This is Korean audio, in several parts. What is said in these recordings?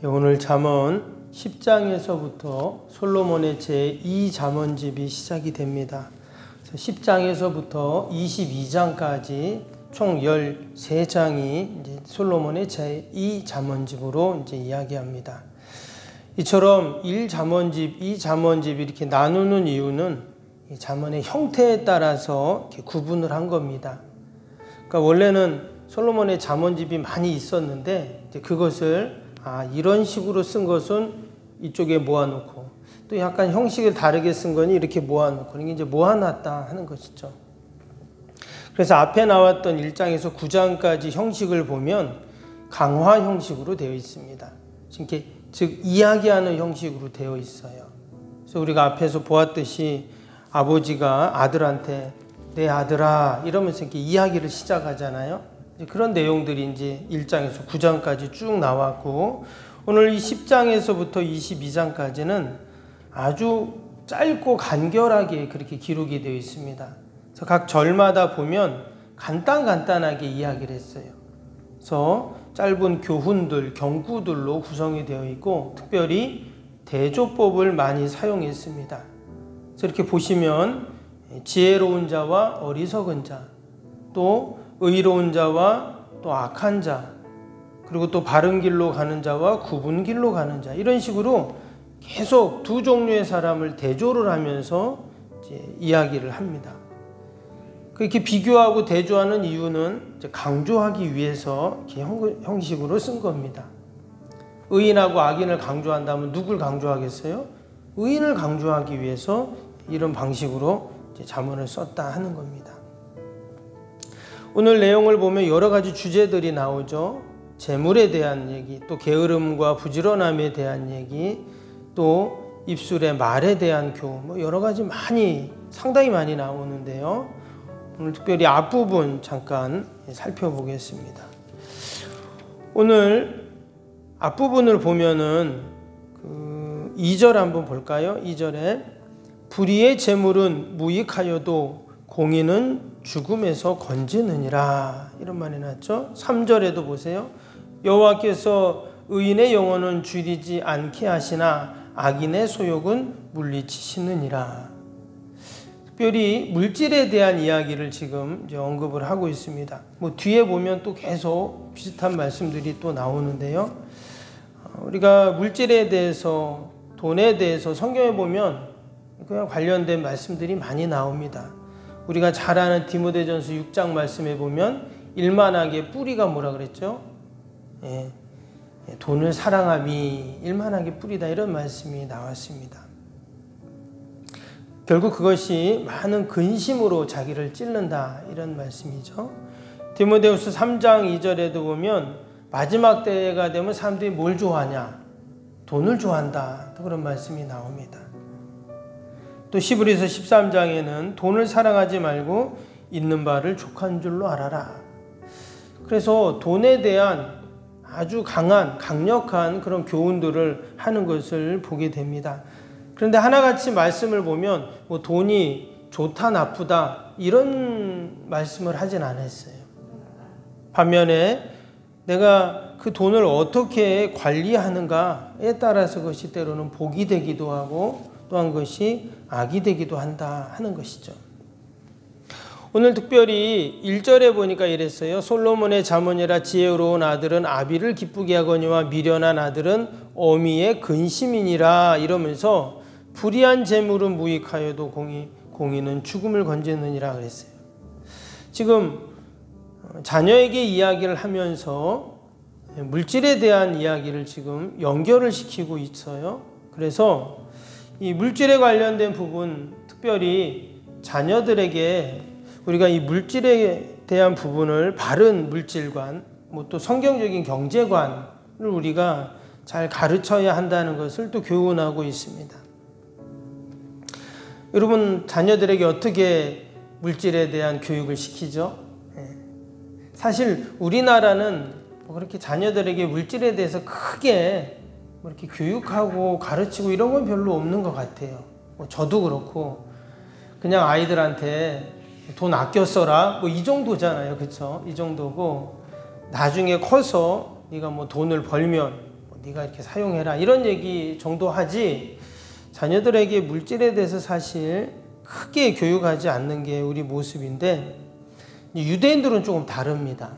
오늘 잠언 10장에서부터 솔로몬의 제2잠언집이 시작이 됩니다. 10장에서부터 22장까지 총 13장이 이제 솔로몬의 제2잠언집으로 이제 이야기합니다. 이처럼 1잠언집, 2잠언집 이렇게 나누는 이유는 이 잠언의 형태에 따라서 이렇게 구분을 한 겁니다. 그러니까 원래는 솔로몬의 잠언집이 많이 있었는데 이제 그것을 이런 식으로 쓴 것은 이쪽에 모아놓고 또 약간 형식을 다르게 쓴 거니 이렇게 모아놓고 이게 이제 모아놨다 하는 것이죠. 그래서 앞에 나왔던 1장에서 9장까지 형식을 보면 강화 형식으로 되어 있습니다. 즉 이야기하는 형식으로 되어 있어요. 그래서 우리가 앞에서 보았듯이 아버지가 아들한테 내 아들아 이러면서 이렇게 이야기를 시작하잖아요. 그런 내용들이 이제 1장에서 9장까지 쭉 나왔고 오늘 이 10장에서부터 22장까지는 아주 짧고 간결하게 그렇게 기록이 되어 있습니다. 그래서 각 절마다 보면 간단하게 이야기를 했어요. 그래서 짧은 교훈들, 경구들로 구성이 되어 있고 특별히 대조법을 많이 사용했습니다. 그래서 이렇게 보시면 지혜로운 자와 어리석은 자, 또 의로운 자와 또 악한 자, 그리고 또 바른 길로 가는 자와 굽은 길로 가는 자, 이런 식으로 계속 두 종류의 사람을 대조를 하면서 이제 이야기를 합니다. 그렇게 비교하고 대조하는 이유는 이제 강조하기 위해서 이렇게 형식으로 쓴 겁니다. 의인하고 악인을 강조한다면 누굴 강조하겠어요? 의인을 강조하기 위해서 이런 방식으로 이제 잠언을 썼다 하는 겁니다. 오늘 내용을 보면 여러 가지 주제들이 나오죠. 재물에 대한 얘기, 또 게으름과 부지런함에 대한 얘기, 또 입술의 말에 대한 교훈, 여러 가지 상당히 많이 나오는데요. 오늘 특별히 앞부분 잠깐 살펴보겠습니다. 오늘 앞부분을 보면은 2절 한번 볼까요? 2절에 불의의 재물은 무익하여도 공의는 죽음에서 건지느니라, 이런 말이 나왔죠. 3절에도 보세요. 여호와께서 의인의 영혼은 줄이지 않게 하시나 악인의 소욕은 물리치시느니라. 특별히 물질에 대한 이야기를 지금 이제 언급을 하고 있습니다. 뒤에 보면 또 계속 비슷한 말씀들이 또 나오는데요. 우리가 물질에 대해서, 돈에 대해서 성경에 보면 그냥 관련된 말씀들이 많이 나옵니다. 우리가 잘 아는 디모데전서 6장 말씀에 보면 일만하게 뿌리가 뭐라 그랬죠? 돈을 사랑함이 일만하게 뿌리다, 이런 말씀이 나왔습니다. 결국 그것이 많은 근심으로 자기를 찔른다, 이런 말씀이죠. 디모데후서 3장 2절에도 보면 마지막 때가 되면 사람들이 뭘 좋아하냐? 돈을 좋아한다, 그런 말씀이 나옵니다. 또 시브리서 13장에는 돈을 사랑하지 말고 있는 바를 족한 줄로 알아라. 그래서 돈에 대한 아주 강력한 그런 교훈들을 하는 것을 보게 됩니다. 그런데 하나같이 말씀을 보면 돈이 좋다 나쁘다 이런 말씀을 하진 않았어요. 반면에 내가 그 돈을 어떻게 관리하는가에 따라서 그것이 때로는 복이 되기도 하고 또한 것이 악이 되기도 한다 하는 것이죠. 오늘 특별히 1절에 보니까 이랬어요. 솔로몬의 잠언이라 지혜로운 아들은 아비를 기쁘게 하거니와 미련한 아들은 어미의 근심이니라, 이러면서 불의한 재물은 무익하여도 공의는 죽음을 건지느니라 그랬어요. 지금 자녀에게 이야기를 하면서 물질에 대한 이야기를 지금 연결을 시키고 있어요. 그래서 이 물질에 관련된 부분, 특별히 자녀들에게 우리가 이 물질에 대한 부분을 바른 물질관, 또 성경적인 경제관을 우리가 잘 가르쳐야 한다는 것을 또 교훈하고 있습니다. 여러분, 자녀들에게 어떻게 물질에 대한 교육을 시키죠? 사실 우리나라는 그렇게 자녀들에게 물질에 대해서 크게 이렇게 교육하고 가르치고 이런 건 별로 없는 것 같아요. 저도 그렇고 그냥 아이들한테 돈 아껴 써라 이 정도잖아요. 그렇죠? 이 정도고 나중에 커서 네가 돈을 벌면 네가 이렇게 사용해라 이런 얘기 정도 하지 자녀들에게 물질에 대해서 사실 크게 교육하지 않는 게 우리 모습인데 유대인들은 조금 다릅니다.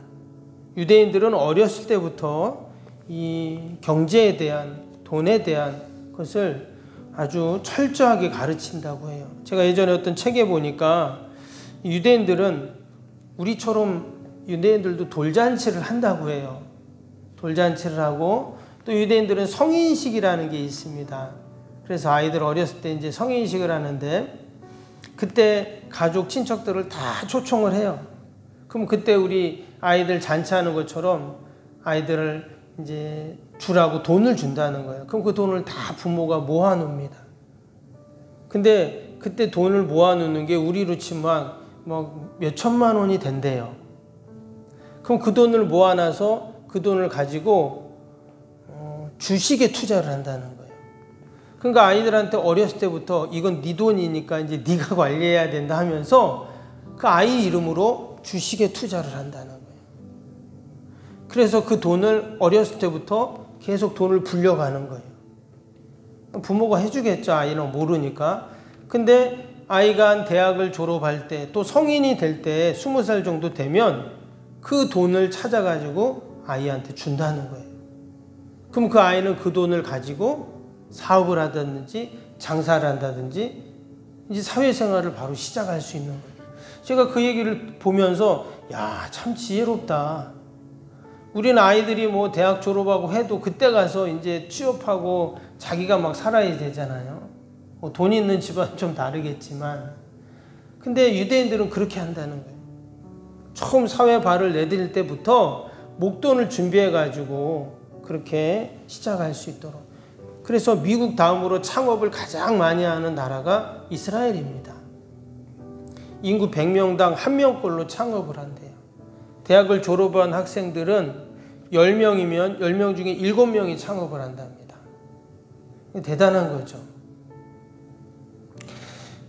유대인들은 어렸을 때부터 이 경제에 대한 돈에 대한 것을 아주 철저하게 가르친다고 해요. 제가 예전에 어떤 책에 보니까 유대인들은 우리처럼 유대인들도 돌잔치를 한다고 해요. 돌잔치를 하고 또 유대인들은 성인식이라는 게 있습니다. 그래서 아이들 어렸을 때 이제 성인식을 하는데 그때 가족 친척들을 다 초청을 해요. 그럼 그때 우리 아이들 잔치하는 것처럼 아이들을 이제 주라고 돈을 준다는 거예요. 그럼 그 돈을 다 부모가 모아놓습니다. 근데 그때 돈을 모아놓는 게 우리로 치면 막 몇천만 원이 된대요. 그럼 그 돈을 모아놔서 그 돈을 가지고 주식에 투자를 한다는 거예요. 그러니까 아이들한테 어렸을 때부터 이건 네 돈이니까 이제 네가 관리해야 된다 하면서 그 아이 이름으로 주식에 투자를 한다는 거예요. 그래서 그 돈을 어렸을 때부터 계속 돈을 불려가는 거예요. 부모가 해주겠죠. 아이는 모르니까. 근데 아이가 대학을 졸업할 때 또 성인이 될 때 20살 정도 되면 그 돈을 찾아가지고 아이한테 준다는 거예요. 그럼 그 아이는 그 돈을 가지고 사업을 하든지 장사를 한다든지 이제 사회생활을 바로 시작할 수 있는 거예요. 제가 그 얘기를 보면서 야, 참 지혜롭다. 우리는 아이들이 뭐 대학 졸업하고 해도 그때 가서 이제 취업하고 자기가 막 살아야 되잖아요. 뭐 돈 있는 집안은 좀 다르겠지만 근데 유대인들은 그렇게 한다는 거예요. 처음 사회 발을 내딜 때부터 목돈을 준비해 가지고 그렇게 시작할 수 있도록. 그래서 미국 다음으로 창업을 가장 많이 하는 나라가 이스라엘입니다. 인구 100명당 1명꼴로 창업을 한대요. 대학을 졸업한 학생들은 10명이면 10명 중에 7명이 창업을 한답니다. 대단한 거죠.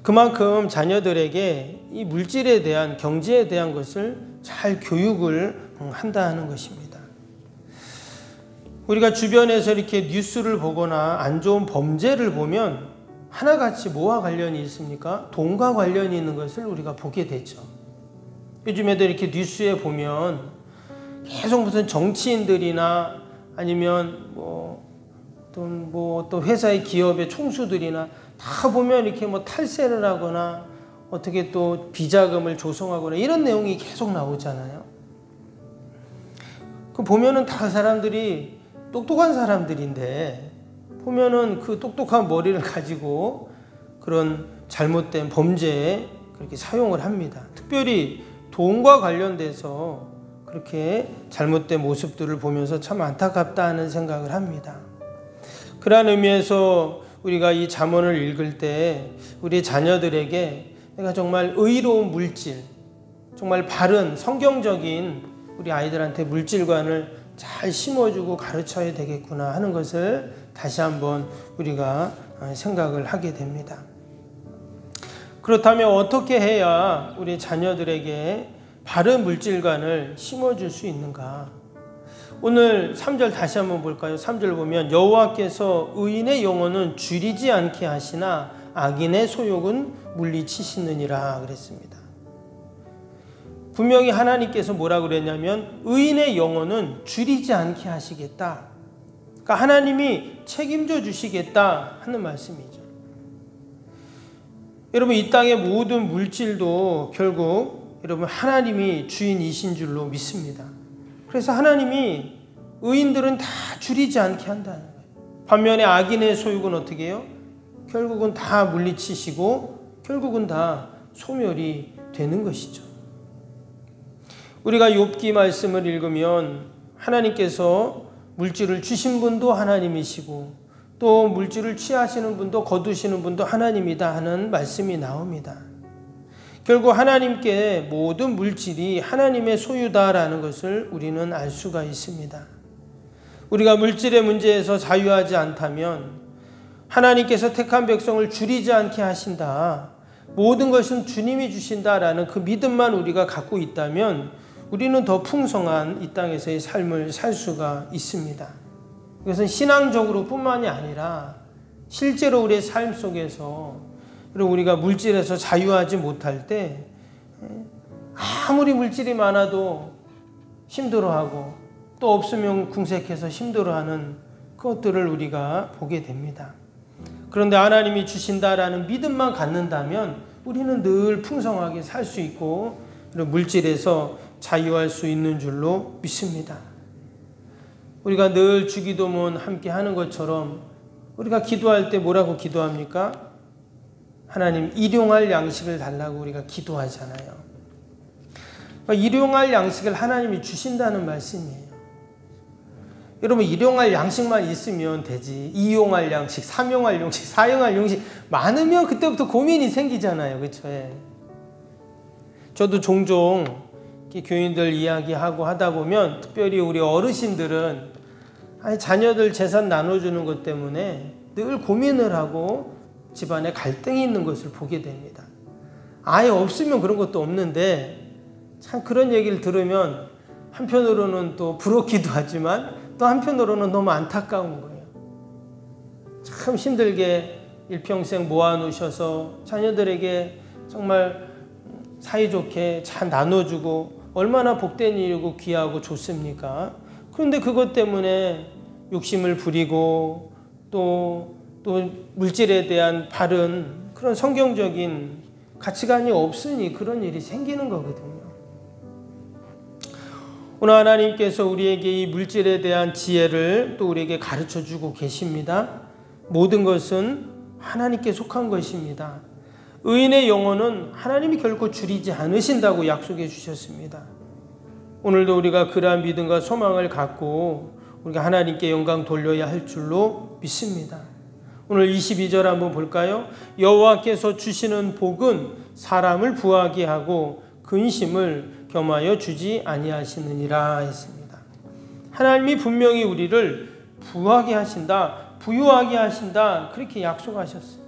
그만큼 자녀들에게 이 물질에 대한 경제에 대한 것을 잘 교육을 한다는 것입니다. 우리가 주변에서 이렇게 뉴스를 보거나 안 좋은 범죄를 보면 하나같이 뭐와 관련이 있습니까? 돈과 관련이 있는 것을 우리가 보게 되죠. 요즘에도 이렇게 뉴스에 보면 계속 무슨 정치인들이나 아니면 또 회사의 기업의 총수들이나 다 보면 이렇게 뭐 탈세를 하거나 어떻게 또 비자금을 조성하거나 이런 내용이 계속 나오잖아요. 그 보면은 다 사람들이 똑똑한 사람들인데 보면은 그 똑똑한 머리를 가지고 그런 잘못된 범죄에 그렇게 사용을 합니다. 특별히 돈과 관련돼서 그렇게 잘못된 모습들을 보면서 참 안타깝다 하는 생각을 합니다. 그러한 의미에서 우리가 이 잠언을 읽을 때 우리 자녀들에게 내가 정말 의로운 물질, 정말 바른 성경적인 우리 아이들한테 물질관을 잘 심어주고 가르쳐야 되겠구나 하는 것을 다시 한번 우리가 생각을 하게 됩니다. 그렇다면 어떻게 해야 우리 자녀들에게 바른 물질관을 심어줄 수 있는가? 오늘 3절 다시 한번 볼까요? 3절 보면 여호와께서 의인의 영혼은 줄이지 않게 하시나 악인의 소욕은 물리치시느니라 그랬습니다. 분명히 하나님께서 뭐라 그랬냐면 의인의 영혼은 줄이지 않게 하시겠다. 그러니까 하나님이 책임져 주시겠다 하는 말씀이죠. 여러분 이 땅의 모든 물질도 결국 여러분 하나님이 주인이신 줄로 믿습니다. 그래서 하나님이 의인들은 다 줄이지 않게 한다는 거예요. 반면에 악인의 소욕은 어떻게 해요? 결국은 다 물리치시고 결국은 다 소멸이 되는 것이죠. 우리가 욥기 말씀을 읽으면 하나님께서 물질을 주신 분도 하나님이시고 또 물질을 취하시는 분도 거두시는 분도 하나님이다 하는 말씀이 나옵니다. 결국 하나님께 모든 물질이 하나님의 소유다라는 것을 우리는 알 수가 있습니다. 우리가 물질의 문제에서 자유하지 않다면 하나님께서 택한 백성을 줄이지 않게 하신다. 모든 것은 주님이 주신다라는 그 믿음만 우리가 갖고 있다면 우리는 더 풍성한 이 땅에서의 삶을 살 수가 있습니다. 이것은 신앙적으로 뿐만이 아니라 실제로 우리의 삶 속에서, 그리고 우리가 물질에서 자유하지 못할 때 아무리 물질이 많아도 힘들어하고 또 없으면 궁색해서 힘들어하는 것들을 우리가 보게 됩니다. 그런데 하나님이 주신다라는 믿음만 갖는다면 우리는 늘 풍성하게 살 수 있고 그리고 물질에서 자유할 수 있는 줄로 믿습니다. 우리가 늘 주기도문 함께 하는 것처럼 우리가 기도할 때 뭐라고 기도합니까? 하나님, 일용할 양식을 달라고 우리가 기도하잖아요. 일용할 양식을 하나님이 주신다는 말씀이에요. 여러분, 일용할 양식만 있으면 되지. 이용할 양식, 삼용할 양식, 사용할 양식 많으면 그때부터 고민이 생기잖아요. 그렇죠? 저도 종종 교인들 이야기하고 하다 보면, 특별히 우리 어르신들은 자녀들 재산 나눠주는 것 때문에 늘 고민을 하고 집안에 갈등이 있는 것을 보게 됩니다. 아예 없으면 그런 것도 없는데 참 그런 얘기를 들으면 한편으로는 또 부럽기도 하지만 또 한편으로는 너무 안타까운 거예요. 참 힘들게 일평생 모아놓으셔서 자녀들에게 정말 사이좋게 잘 나눠주고 얼마나 복된 일이고 귀하고 좋습니까? 그런데 그것 때문에 욕심을 부리고 또 물질에 대한 바른 그런 성경적인 가치관이 없으니 그런 일이 생기는 거거든요. 오늘 하나님께서 우리에게 이 물질에 대한 지혜를 또 우리에게 가르쳐 주고 계십니다. 모든 것은 하나님께 속한 것입니다. 의인의 영혼은 하나님이 결코 줄이지 않으신다고 약속해 주셨습니다. 오늘도 우리가 그러한 믿음과 소망을 갖고 우리가 하나님께 영광 돌려야 할 줄로 믿습니다. 오늘 22절 한번 볼까요? 여호와께서 주시는 복은 사람을 부하게 하고 근심을 겸하여 주지 아니하시느니라 했습니다. 하나님이 분명히 우리를 부하게 하신다, 부유하게 하신다, 그렇게 약속하셨어요.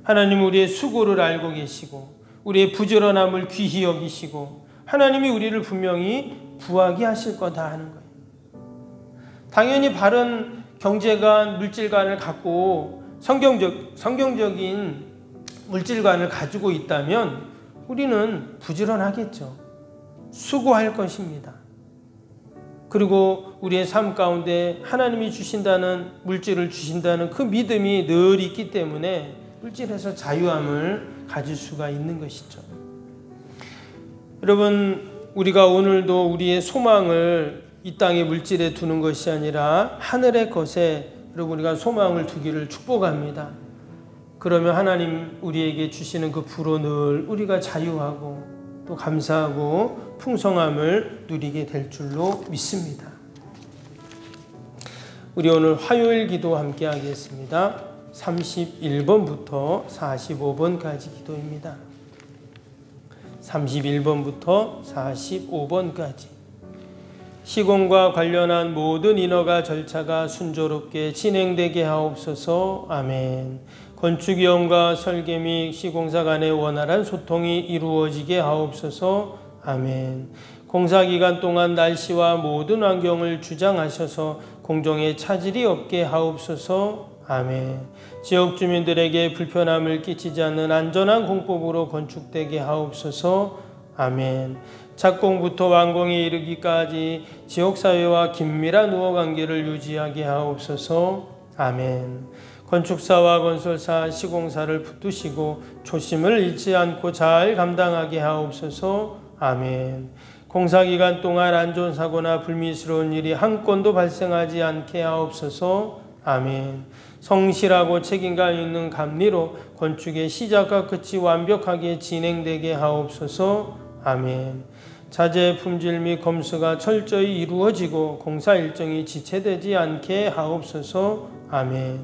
하나님은 우리의 수고를 알고 계시고 우리의 부지런함을 귀히 여기시고 하나님이 우리를 분명히 부하게 하실 거다 하는 거예요. 당연히 바른 경제관, 물질관을 갖고 성경적인 물질관을 가지고 있다면 우리는 부지런하겠죠. 수고할 것입니다. 그리고 우리의 삶 가운데 하나님이 주신다는, 물질을 주신다는 그 믿음이 늘 있기 때문에 물질에서 자유함을 가질 수가 있는 것이죠. 여러분, 우리가 오늘도 우리의 소망을 이 땅의 물질에 두는 것이 아니라 하늘의 것에 여러분 우리가 소망을 두기를 축복합니다. 그러면 하나님 우리에게 주시는 그 부로 늘 우리가 자유하고 또 감사하고 풍성함을 누리게 될 줄로 믿습니다. 우리 오늘 화요일 기도 함께 하겠습니다. 31번부터 45번까지 기도입니다. 31번부터 45번까지. 시공과 관련한 모든 인허가 절차가 순조롭게 진행되게 하옵소서. 아멘. 건축위원과 설계 및 시공사 간의 원활한 소통이 이루어지게 하옵소서. 아멘. 공사기간 동안 날씨와 모든 환경을 주장하셔서 공정에 차질이 없게 하옵소서. 아멘. 지역 주민들에게 불편함을 끼치지 않는 안전한 공법으로 건축되게 하옵소서. 아멘. 착공부터 완공에 이르기까지 지역사회와 긴밀한 우호관계를 유지하게 하옵소서. 아멘. 건축사와 건설사, 시공사를 붙드시고 초심을 잃지 않고 잘 감당하게 하옵소서. 아멘. 공사기간 동안 안전사고나 불미스러운 일이 한 건도 발생하지 않게 하옵소서. 아멘. 성실하고 책임감 있는 감리로 건축의 시작과 끝이 완벽하게 진행되게 하옵소서. 아멘. 자재 품질 및 검수가 철저히 이루어지고 공사 일정이 지체되지 않게 하옵소서. 아멘.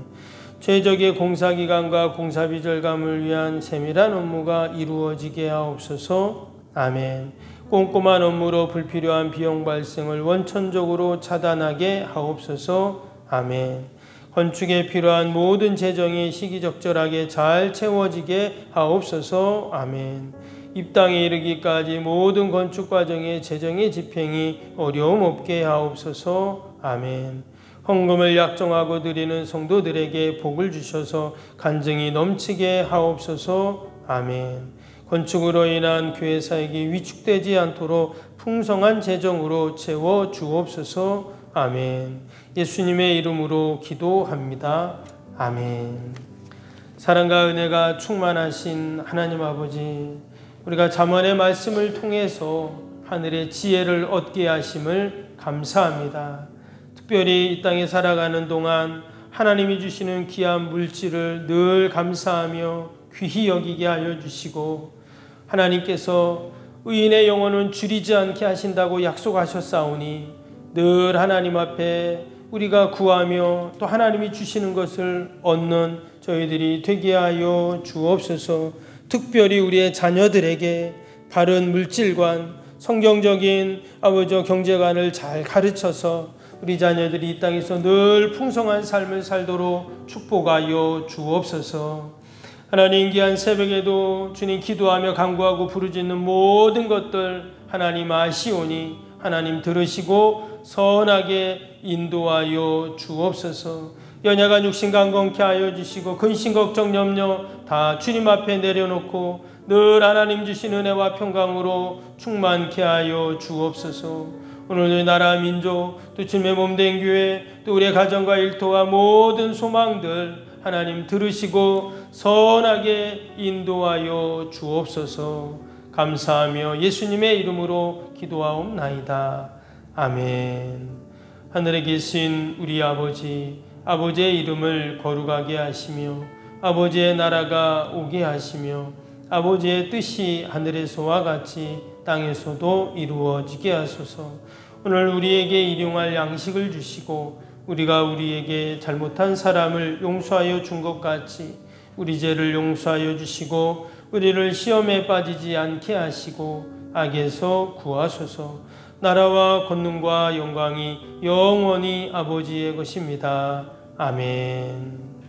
최적의 공사기간과 공사비 절감을 위한 세밀한 업무가 이루어지게 하옵소서. 아멘. 꼼꼼한 업무로 불필요한 비용 발생을 원천적으로 차단하게 하옵소서. 아멘. 건축에 필요한 모든 재정이 시기적절하게 잘 채워지게 하옵소서. 아멘. 입당에 이르기까지 모든 건축 과정의 재정의 집행이 어려움 없게 하옵소서. 아멘. 헌금을 약정하고 드리는 성도들에게 복을 주셔서 간증이 넘치게 하옵소서. 아멘. 건축으로 인한 교회 사역이 위축되지 않도록 풍성한 재정으로 채워 주옵소서. 아멘. 예수님의 이름으로 기도합니다. 아멘. 사랑과 은혜가 충만하신 하나님 아버지, 우리가 잠언의 말씀을 통해서 하늘의 지혜를 얻게 하심을 감사합니다. 특별히 이 땅에 살아가는 동안 하나님이 주시는 귀한 물질을 늘 감사하며 귀히 여기게 하여 주시고, 하나님께서 의인의 영혼은 줄이지 않게 하신다고 약속하셨사오니 늘 하나님 앞에 우리가 구하며 또 하나님이 주시는 것을 얻는 저희들이 되게 하여 주옵소서. 특별히 우리의 자녀들에게 바른 물질관, 성경적인 아버지 경제관을 잘 가르쳐서 우리 자녀들이 이 땅에서 늘 풍성한 삶을 살도록 축복하여 주옵소서. 하나님, 귀한 새벽에도 주님 기도하며 간구하고 부르짖는 모든 것들 하나님 아시오니 하나님 들으시고 선하게 인도하여 주옵소서. 연약한 육신 강건케 하여 주시고 근심 걱정 염려 다 주님 앞에 내려놓고 늘 하나님 주신 은혜와 평강으로 충만케 하여 주옵소서. 오늘의 나라 민족 또 주님의 몸된 교회 또 우리의 가정과 일터와 모든 소망들 하나님 들으시고 선하게 인도하여 주옵소서. 감사하며 예수님의 이름으로 기도하옵나이다. 아멘. 하늘에 계신 우리 아버지, 아버지의 이름을 거룩하게 하시며 아버지의 나라가 오게 하시며 아버지의 뜻이 하늘에서와 같이 땅에서도 이루어지게 하소서. 오늘 우리에게 일용할 양식을 주시고 우리가 우리에게 잘못한 사람을 용서하여 준 것 같이 우리 죄를 용서하여 주시고 우리를 시험에 빠지지 않게 하시고 악에서 구하소서. 나라와 권능과 영광이 영원히 아버지의 것입니다. 아멘.